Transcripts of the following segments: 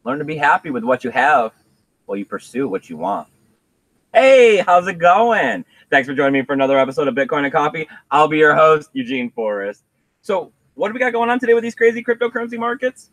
Learn to be happy with what you have while you pursue what you want. Hey, how's it going? Thanks for joining me for another episode of Bitcoin and Coffee. I'll be your host, Eugene Forrest. So what do we got going on today with these crazy cryptocurrency markets?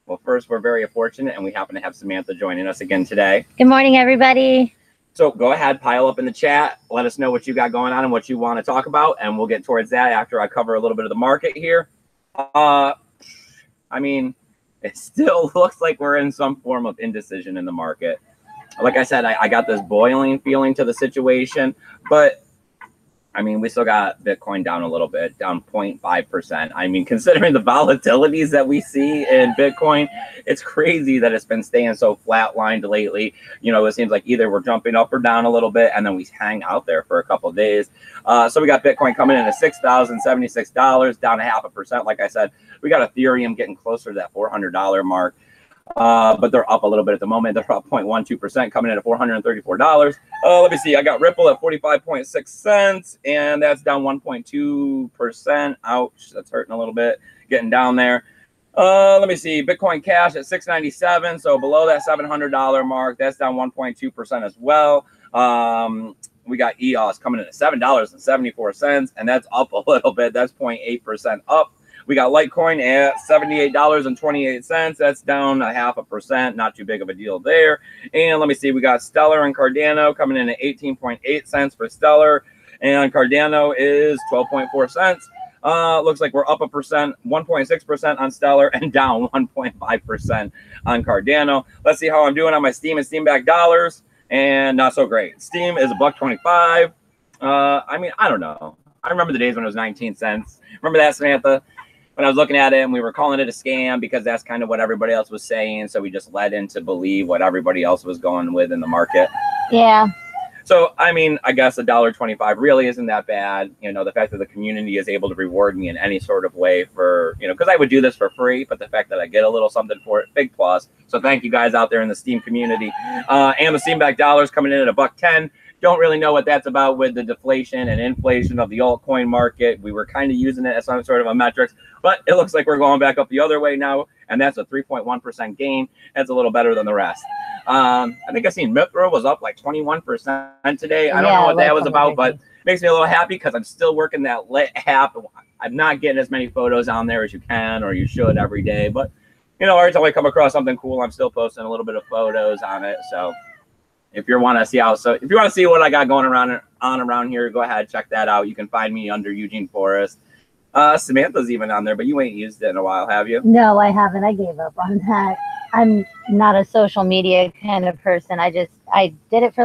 Well, first, we're very fortunate, and we happen to have Samantha joining us again today. Good morning, everybody. So go ahead, pile up in the chat. Let us know what you got going on and what you want to talk about, and we'll get towards that after I cover a little bit of the market here. I mean, it still looks like we're in some form of indecision in the market. Like I said, I got this boiling feeling to the situation, but I mean, we still got Bitcoin down a little bit, down 0.5%. I mean, considering the volatilities that we see in Bitcoin, it's crazy that it's been staying so flatlined lately. You know, it seems like either we're jumping up or down a little bit, and then we hang out there for a couple of days. So we got Bitcoin coming in at $6,076, down 0.5%. Like I said, we got Ethereum getting closer to that $400 mark. But they're up a little bit at the moment. They're up 0.12%, coming in at $434. Let me see. I got Ripple at 45.6 cents, and that's down 1.2%. Ouch, that's hurting a little bit. Getting down there. Let me see. Bitcoin Cash at 697, so below that $700 mark. That's down 1.2% as well. We got EOS coming in at $7.74, and that's up a little bit. That's 0.8% up. We got Litecoin at $78.28. That's down 0.5%. Not too big of a deal there. And let me see. We got Stellar and Cardano coming in at 18.8 cents for Stellar. And Cardano is 12.4 cents. Looks like we're up 1.6% on Stellar and down 1.5% on Cardano. Let's see how I'm doing on my Steam and Steam-backed dollars. And not so great. Steam is $1.25. I mean, I don't know. I remember the days when it was 19 cents. Remember that, Samantha? When I was looking at it and we were calling it a scam because that's kind of what everybody else was saying. So we just led in to believe what everybody else was going with in the market. Yeah. So, I mean, I guess $1.25 really isn't that bad. You know, the fact that the community is able to reward me in any sort of way for, you know, because I would do this for free, but the fact that I get a little something for it, big plus. So thank you guys out there in the Steam community. And the Steam-backed dollars coming in at $1.10. Don't really know what that's about with the deflation and inflation of the altcoin market. We were kind of using it as some sort of a metric, but it looks like we're going back up the other way now, and that's a 3.1% gain. That's a little better than the rest. I think I seen Mithra was up like 21% today. I don't know what that was about, but makes me a little happy because I'm still working that lit app. I'm not getting as many photos on there as you can or you should every day, but you know, every time I come across something cool, I'm still posting a little bit of photos on it. So if you want to see if you want to see what I got going around here, go ahead, check that out. You can find me under Eugene Forrest. Samantha's even on there, but you ain't used it in a while, have you? No, I haven't. I gave up on that. I'm not a social media kind of person. I did it for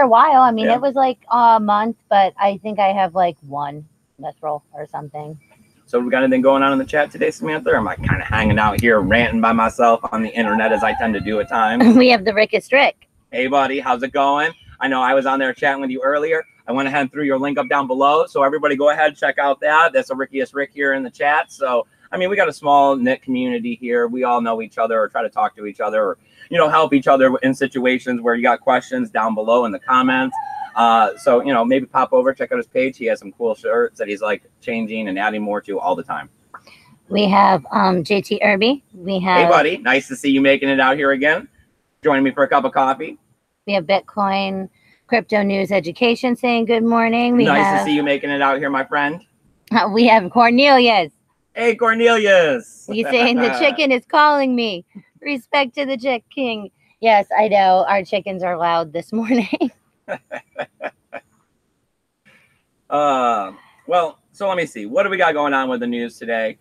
a while. I mean, It was like a month, but I think I have like one mithril or something. So we got anything going on in the chat today, Samantha? Or am I kind of hanging out here ranting by myself on the internet as I tend to do at times? We have the Rickest Rick. Hey, buddy, how's it going? I know I was on there chatting with you earlier. I went ahead and threw your link up down below. So everybody go ahead and check out that. That's the Rickiest Rick here in the chat. So, I mean, we got a small knit community here. We all know each other or try to talk to each other or, you know, help each other in situations where you got questions down below in the comments. So, you know, maybe pop over, check out his page. He has some cool shirts that he's like changing and adding more to all the time. We have JT Irby. Hey, buddy. Nice to see you making it out here again. Joining me for a cup of coffee. We have Bitcoin Crypto News Education saying good morning. Nice to see you making it out here, my friend. We have Cornelius. Hey, Cornelius. He's saying the chicken is calling me. Respect to the chicken. Yes, I know. Our chickens are loud this morning. Well, so let me see. What do we got going on with the news today?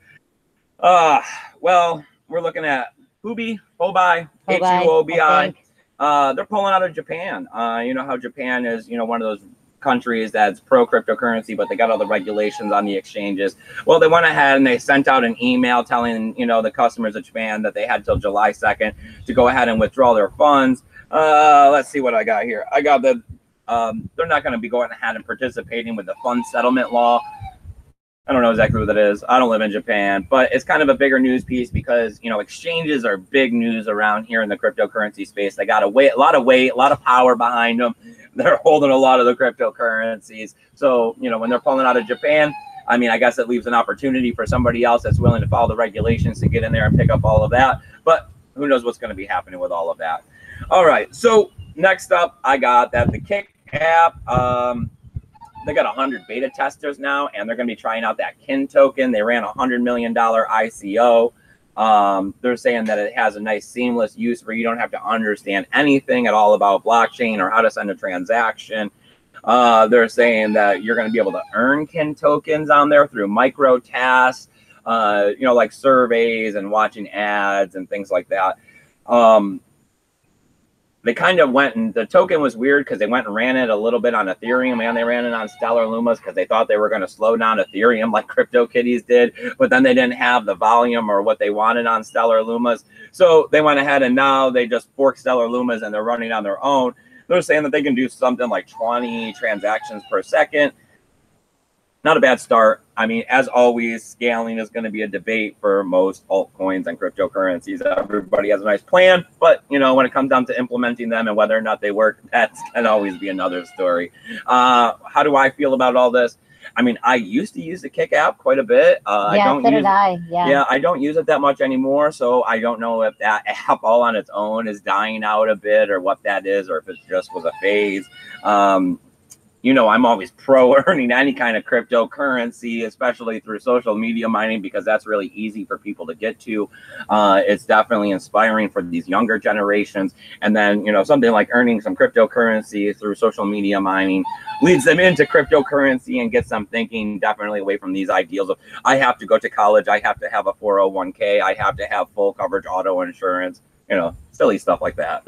Well, we're looking at Huobi, Huobi. They're pulling out of Japan. You know how Japan is, you know, one of those countries that's pro cryptocurrency, but they got all the regulations on the exchanges. Well, they went ahead and they sent out an email telling, you know, the customers of Japan that they had till July 2nd to go ahead and withdraw their funds. Let's see what I got here. I got the, they're not going to be going ahead and participating with the fund settlement law. I don't know exactly what that is. I don't live in Japan, but it's kind of a bigger news piece because, you know, exchanges are big news around here in the cryptocurrency space. They got a lot of power behind them. They're holding a lot of the cryptocurrencies. So, you know, when they're pulling out of Japan, I mean, I guess it leaves an opportunity for somebody else that's willing to follow the regulations to get in there and pick up all of that. But who knows what's going to be happening with all of that. All right, so next up, I got that the Kick app, they got 100 beta testers now, and they're going to be trying out that Kin token. They ran a $100 million ICO. They're saying that it has a nice seamless use where you don't have to understand anything at all about blockchain or how to send a transaction. They're saying that you're going to be able to earn Kin tokens on there through micro tasks, you know, like surveys and watching ads and things like that. They kind of went, and the token was weird because they went and ran it a little bit on Ethereum, and they ran it on Stellar Lumas because they thought they were going to slow down Ethereum like CryptoKitties did, but then they didn't have the volume or what they wanted on Stellar Lumas. So they went ahead and now they just forked Stellar Lumas and they're running on their own. They're saying that they can do something like 20 transactions per second. Not a bad start. I mean, as always, scaling is going to be a debate for most altcoins and cryptocurrencies. Everybody has a nice plan, but, you know, when it comes down to implementing them and whether or not they work, that's can always be another story. How do I feel about all this? I mean, I used to use the Kick app quite a bit. Yeah, so did I. Yeah, I don't use it that much anymore, so I don't know if that app all on its own is dying out a bit or what that is, or if it just was a phase. You know, I'm always pro earning any kind of cryptocurrency, especially through social media mining, because that's really easy for people to get to. It's definitely inspiring for these younger generations. And then, you know, something like earning some cryptocurrency through social media mining leads them into cryptocurrency and gets them thinking definitely away from these ideals of, I have to go to college, I have to have a 401k, I have to have full coverage auto insurance, you know, silly stuff like that.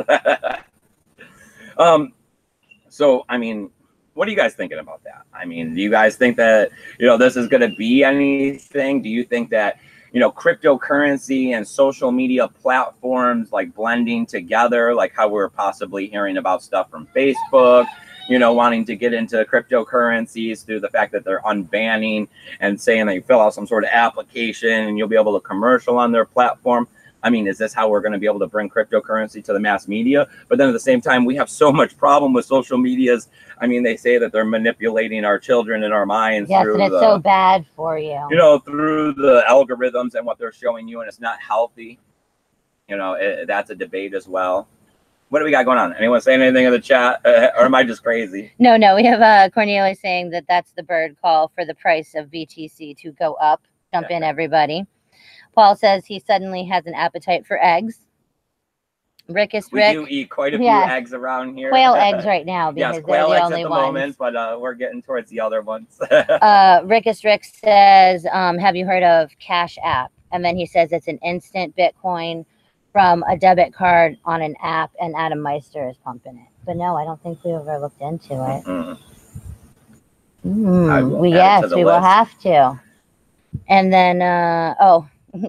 So, I mean, what are you guys thinking about that? I mean, do you guys think that, you know, this is going to be anything? Do you think that, you know, cryptocurrency and social media platforms like blending together, like how we're possibly hearing about stuff from Facebook, you know, wanting to get into cryptocurrencies through the fact that they're unbanning and saying that you fill out some sort of application and you'll be able to commercial on their platform? I mean, is this how we're going to be able to bring cryptocurrency to the mass media? But then at the same time, we have so much problem with social medias. I mean, they say that they're manipulating our children and our minds. Yes, and it's so bad for you. You know, through the algorithms and what they're showing you, and it's not healthy. You know, that's a debate as well. What do we got going on? Anyone saying anything in the chat? Or am I just crazy? No, we have Cornelia saying that that's the bird call for the price of BTC to go up. Jump in, everybody. Paul says he suddenly has an appetite for eggs. Rick, we do eat quite a few eggs around here. Quail eggs right now because quail they're the eggs only at the ones. moment, but we're getting towards the other ones. Rick says, have you heard of Cash App? And then he says it's an instant Bitcoin from a debit card on an app, and Adam Meister is pumping it. But no, I don't think we've ever looked into it. Yes, we will have to. And then,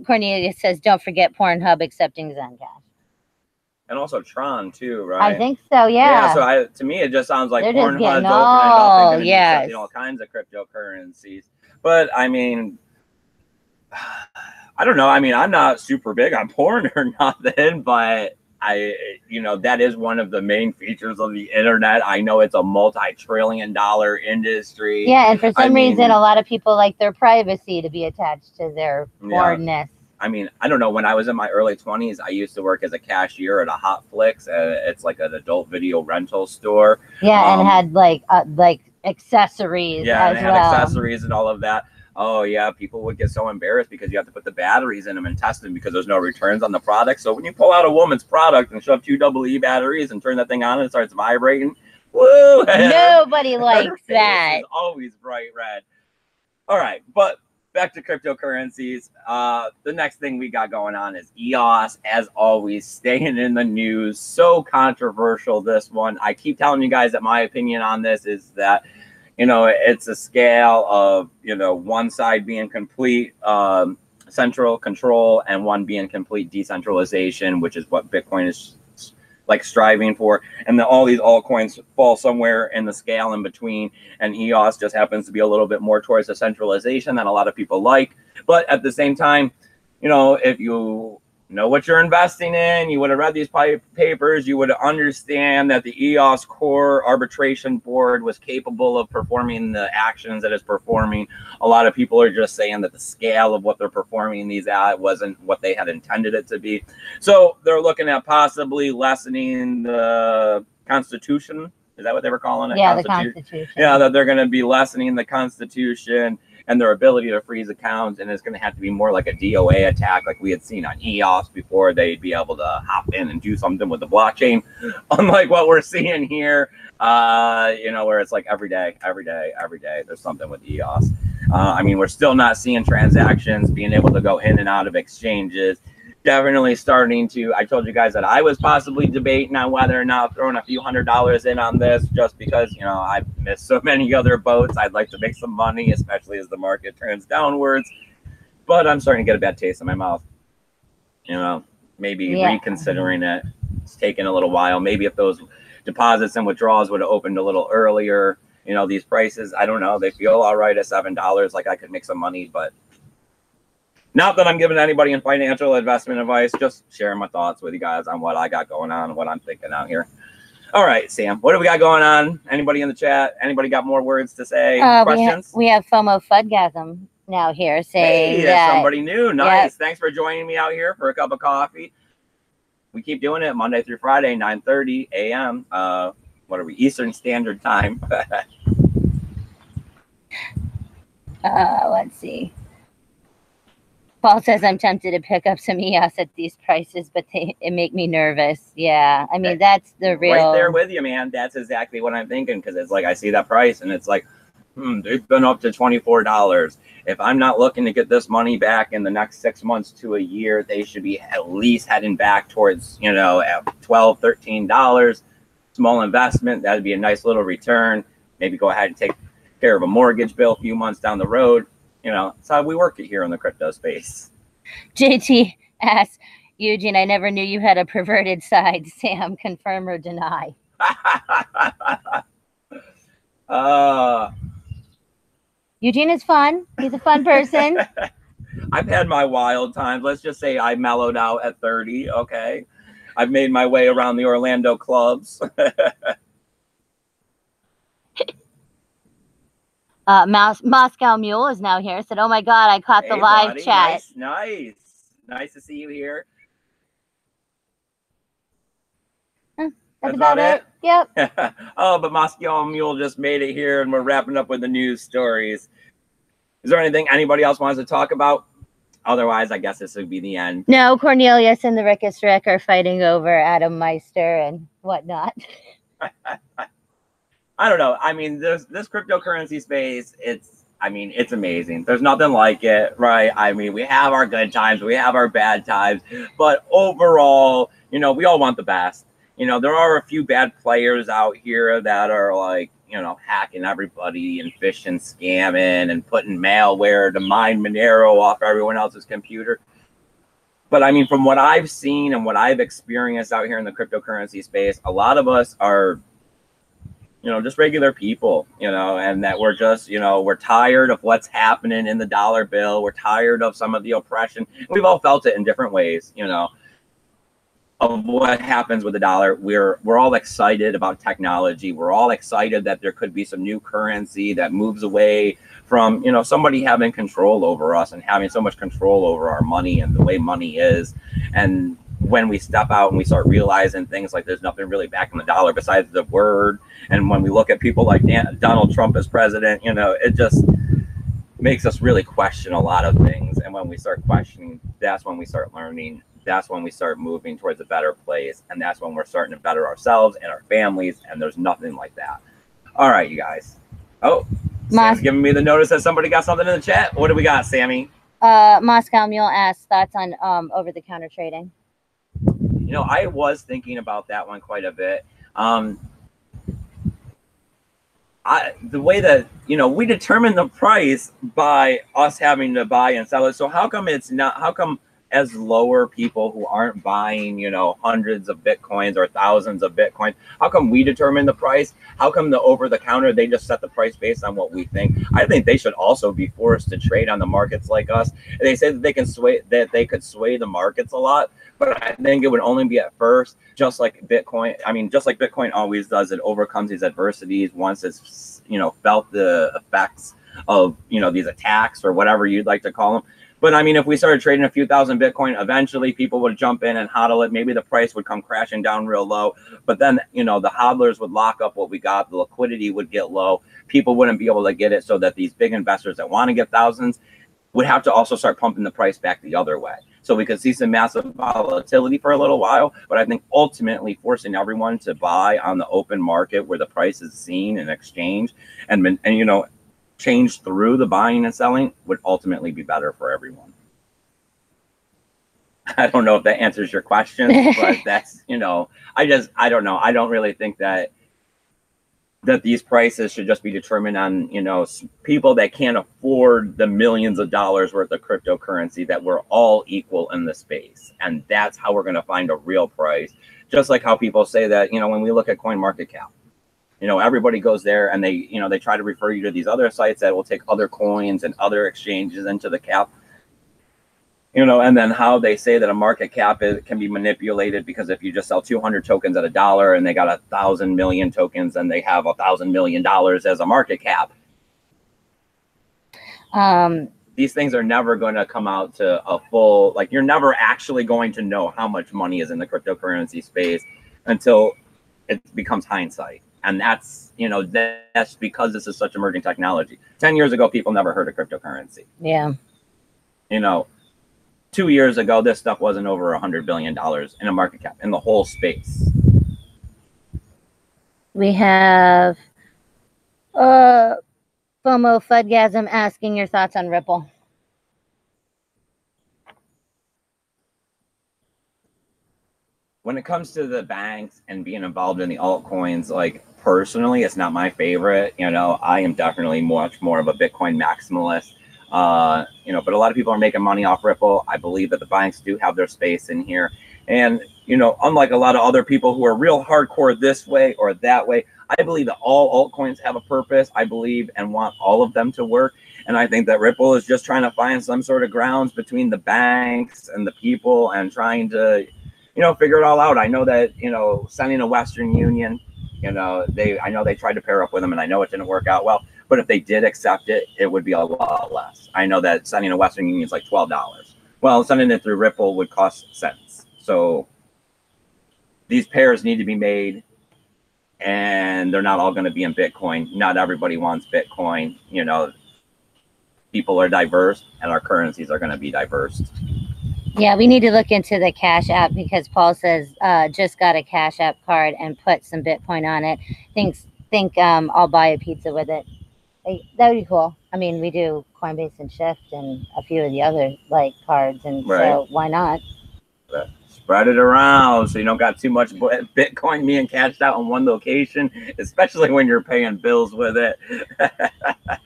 Cornelia says, don't forget Pornhub accepting Zencash. And also Tron too, right? I think so, yeah. So to me, it just sounds like They're Pornhub's opening up and accepting all kinds of cryptocurrencies. But I mean, I don't know. I mean, I'm not super big on porn or nothing, but you know, that is one of the main features of the internet. I know it's a multi-trillion-dollar industry. Yeah, and for some reason, a lot of people like their privacy to be attached to their pornness. I mean, I don't know. When I was in my early 20s, I used to work as a cashier at a Hotflix. It's like an adult video rental store. Yeah, and had like accessories. Yeah, and had accessories and all of that. Oh, yeah, people would get so embarrassed because you have to put the batteries in them and test them because there's no returns on the product. So when you pull out a woman's product and shove 2 EE batteries and turn that thing on and it starts vibrating, woo! Nobody likes that. It's always bright red. All right, but back to cryptocurrencies. The next thing we got going on is EOS, as always, staying in the news. So controversial, this one. I keep telling you guys that my opinion on this is that, you know, it's a scale of, you know, one side being complete central control and one being complete decentralization, which is what Bitcoin is like striving for. And then all these altcoins fall somewhere in the scale in between. And EOS just happens to be a little bit more towards the centralization than a lot of people like. But at the same time, you know, if you know what you're investing in. You would have read these papers. You would understand that the EOS Core Arbitration Board was capable of performing the actions that it's performing. A lot of people are just saying that the scale of what they're performing these at wasn't what they had intended it to be. So they're looking at possibly lessening the Constitution. Is that what they were calling it? Yeah, the Constitution. Yeah, that they're going to be lessening the Constitution and their ability to freeze accounts, and it's going to have to be more like a DOA attack like we had seen on EOS before they'd be able to hop in and do something with the blockchain, unlike what we're seeing here, you know, where it's like every day, there's something with EOS. I mean, we're still not seeing transactions being able to go in and out of exchanges. Definitely starting to, I told you guys that I was possibly debating on whether or not throwing a few $100s in on this, just because, you know, I've missed so many other boats. I'd like to make some money, especially as the market turns downwards. But I'm starting to get a bad taste in my mouth. You know, maybe reconsidering it. It's taken a little while. Maybe if those deposits and withdrawals would have opened a little earlier, you know, these prices, I don't know, they feel all right at $7. Like I could make some money, but not that I'm giving anybody in financial investment advice, just sharing my thoughts with you guys on what I got going on and what I'm thinking out here. All right, Sam, what do we got going on? Anybody in the chat? Anybody got more words to say? Questions? We have FOMO Fudgasm now here saying that's somebody new. Nice. Yep. Thanks for joining me out here for a cup of coffee. We keep doing it Monday through Friday, 9:30 a.m. What are we? Eastern Standard Time. Let's see. Paul says, I'm tempted to pick up some EOS at these prices, but it make me nervous. Yeah, I mean, that's the real... Right there with you, man. That's exactly what I'm thinking, because it's like I see that price, and it's like, they've been up to $24. If I'm not looking to get this money back in the next 6 months to a year, they should be at least heading back towards, you know, at $12, $13. Small investment. That'd be a nice little return. Maybe go ahead and take care of a mortgage bill a few months down the road. You know, that's how we work it here in the crypto space. JT asks, Eugene, I never knew you had a perverted side. Sam, confirm or deny? Eugene is fun. He's a fun person. I've had my wild times. Let's just say I mellowed out at 30, okay? I've made my way around the Orlando clubs. Moscow Mule is now here. Said, oh my God, I caught the live buddy. chat. Nice to see you here. That's about it. Yep. Oh, but Moscow Mule just made it here, and we're wrapping up with the news stories. Is there anything anybody else wants to talk about? Otherwise, I guess this would be the end. No, Cornelius and the Rickus Rick are fighting over Adam Meister and whatnot. I don't know. I mean, this cryptocurrency space, it's amazing. There's nothing like it, right? I mean, we have our good times, we have our bad times, but overall, you know, we all want the best. You know, there are a few bad players out here that are like, you know, hacking everybody and phishing, scamming, and putting malware to mine Monero off everyone else's computer. But I mean, from what I've seen and what I've experienced out here in the cryptocurrency space, a lot of us are, you know, just regular people, you know, and that we're just, you know, we're tired of what's happening in the dollar bill. We're tired of some of the oppression. We've all felt it in different ways, you know, of what happens with the dollar. We're all excited about technology. We're all excited that there could be some new currency that moves away from, you know, somebody having control over us and having so much control over our money and the way money is. And when we step out and we start realizing things like there's nothing really backing the dollar besides the word, and when we look at people like Donald Trump as president, you know, it just makes us really question a lot of things. And when we start questioning, that's when we start learning. That's when we start moving towards a better place. And that's when we're starting to better ourselves and our families. And there's nothing like that. All right, you guys. Oh, Sam's giving me the notice that somebody got something in the chat. What do we got, Sammy? Moscow Mule asks thoughts on over-the-counter trading. You know, I was thinking about that one quite a bit. The way that, you know, we determine the price by us having to buy and sell it. So how come it's not, how come as lower people who aren't buying, you know, hundreds of Bitcoins or thousands of Bitcoins, how come we determine the price? How come the over the counter, they just set the price based on what we think? I think they should also be forced to trade on the markets like us. They say that they can sway, that they could sway the markets a lot, but I think it would only be at first, just like Bitcoin. I mean, just like Bitcoin always does, it overcomes these adversities once it's, you know, felt the effects of, you know, these attacks or whatever you'd like to call them. But I mean, if we started trading a few thousand Bitcoin, eventually people would jump in and hodl it. Maybe the price would come crashing down real low, but then, you know, the hodlers would lock up what we got. The liquidity would get low. People wouldn't be able to get it, so that these big investors that want to get thousands would have to also start pumping the price back the other way. So we could see some massive volatility for a little while, but I think ultimately forcing everyone to buy on the open market where the price is seen and exchanged and you know, change through the buying and selling would ultimately be better for everyone. I don't know if that answers your question, but that's, you know, I don't know. I don't really think that these prices should just be determined on, you know, people that can't afford the millions of dollars worth of cryptocurrency, that we're all equal in the space. And that's how we're going to find a real price. Just like how people say that, you know, when we look at CoinMarketCap, you know, everybody goes there and they, you know, they try to refer you to these other sites that will take other coins and other exchanges into the cap, you know, and then how they say that a market cap can be manipulated, because if you just sell 200 tokens at $1 and they got 1,000 million tokens and they have $1,000 million as a market cap. These things are never going to come out to a full, like, you're never actually going to know how much money is in the cryptocurrency space until it becomes hindsight. And that's, you know, that's because this is such emerging technology. 10 years ago, people never heard of cryptocurrency. Yeah. You know, 2 years ago, this stuff wasn't over $100 billion in a market cap in the whole space. We have FOMO Fudgasm asking your thoughts on Ripple. When it comes to the banks and being involved in the altcoins, like, personally, it's not my favorite. You know, I am definitely much more of a Bitcoin maximalist. You know, but a lot of people are making money off Ripple. I believe that the banks do have their space in here. And, you know, unlike a lot of other people who are real hardcore this way or that way, I believe that all altcoins have a purpose. I believe and want all of them to work. And I think that Ripple is just trying to find some sort of grounds between the banks and the people and trying to, you know, figure it all out. I know that, you know, sending a Western Union, you know, I know they tried to pair up with them, and I know it didn't work out well. But if they did accept it, it would be a lot less. I know that sending a Western Union is like $12. Well, sending it through Ripple would cost cents. So these pairs need to be made, and they're not all going to be in Bitcoin. Not everybody wants Bitcoin. You know, people are diverse, and our currencies are going to be diverse. Yeah, we need to look into the Cash App, because Paul says just got a Cash App card and put some Bitcoin on it. Think I'll buy a pizza with it. That would be cool. I mean, we do Coinbase and Shift and a few of the other like cards, and so why not? Spread it around so you don't got too much Bitcoin being cashed out in one location, especially when you're paying bills with it.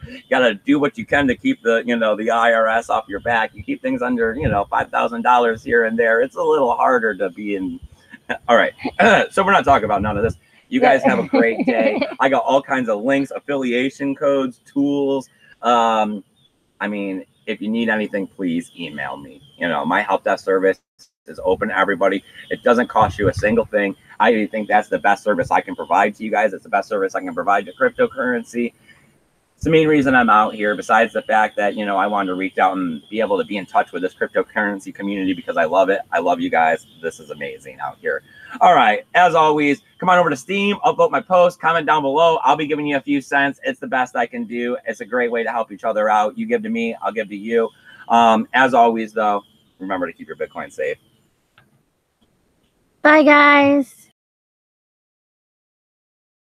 You gotta do what you can to keep the, you know, the IRS off your back. You keep things under, you know, $5,000 here and there. It's a little harder to be in. All right, so we're not talking about none of this. You guys have a great day. I got all kinds of links, affiliation codes, tools. I mean, if you need anything, please email me. You know, my help desk service is open to everybody. It doesn't cost you a single thing. I think that's the best service I can provide to you guys. It's the best service I can provide to cryptocurrency. It's the main reason I'm out here, besides the fact that, you know, I wanted to reach out and be able to be in touch with this cryptocurrency community, because I love it. I love you guys. This is amazing out here. All right. As always, come on over to Steam, upvote my post, comment down below. I'll be giving you a few cents. It's the best I can do. It's a great way to help each other out. You give to me, I'll give to you. As always, though, remember to keep your Bitcoin safe. Bye, guys.